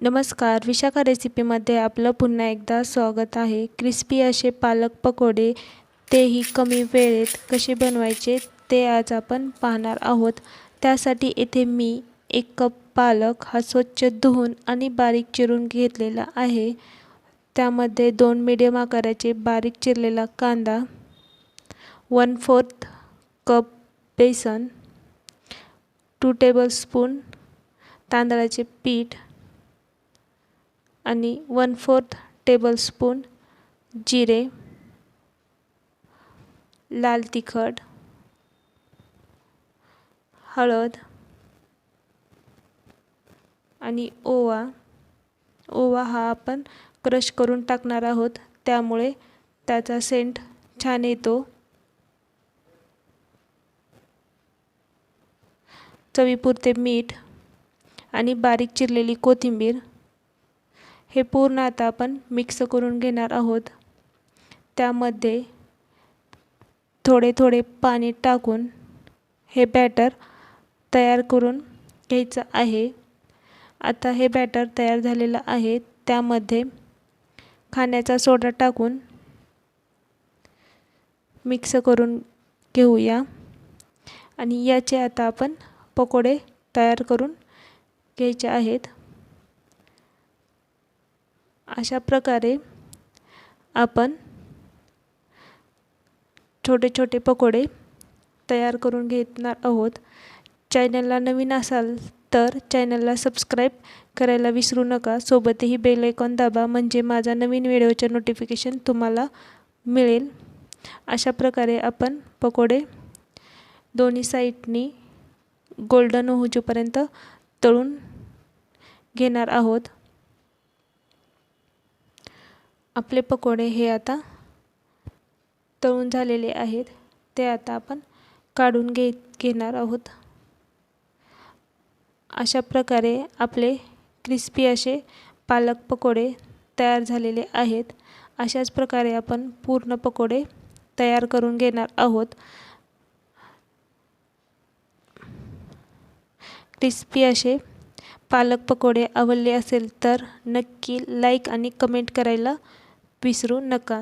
नमस्कार, विशाखा रेसिपीमध्ये आपलं पुन्हा एकदा स्वागत आहे। क्रिस्पी असे पालक पकोडे, तेही कमी वेळेत कसे बनवायचे ते आज आपण पाहणार आहोत। त्यासाठी इथे मी 1 कप पालक हा स्वच्छ धुवून आणि बारीक चिरून घेतलेला आहे। त्यामध्ये 2 मीडियम आकाराचे बारीक चिरलेला कांदा, 1/4 कप बेसन, 2 टेबलस्पून तांदळाचे पीठ आणि 1/4 टेबलस्पून जिरे, लाल तिखट, हळद आणि ओवा हा आपण क्रश करून टाकणार आहोत, त्यामुळे त्याचा सेंट छान येतो। चवीपुरते मीठ आणि बारीक चिरलेली कोथिंबीर हे पूर्ण आता आपण मिक्स करून घेणार आहोत। त्यामध्ये थोडे थोडे पाणी टाकून हे बॅटर तयार करून घ्यायचं आहे। आता हे बॅटर तयार झालेलं आहे, त्यामध्ये खाण्याचा सोडा टाकून मिक्स करून घेऊया आणि याचे आता आपण पकोडे तयार करून घ्यायचे आहेत। अशा प्रकारे आपण छोटे छोटे पकोडे तयार करून घेणार आहोत। चॅनलला नवीन असाल तर चॅनलला सबस्क्राईब करायला विसरू नका। सोबतही बेल आयकॉन दाबा, म्हणजे माझा नवीन व्हिडिओचे नोटिफिकेशन तुम्हाला मिळेल। अशा प्रकारे आपण पकोडे दोन्ही साईडनी गोल्डन होईपर्यंत तळून घेणार आहोत। आपले पकोडे हे आता तळून झालेले आहेत, ते आता आपण काढून घेणार आहोत। अशा प्रकारे आपले क्रिस्पी असे पालक पकोडे तयार झालेले आहेत। अशाच प्रकारे आपण पूर्ण पकोडे तयार करून घेणार आहोत। क्रिस्पी असे पालक पकोडे आवडले असेल तर नक्की लाईक आणि कमेंट करायला विसरू नका।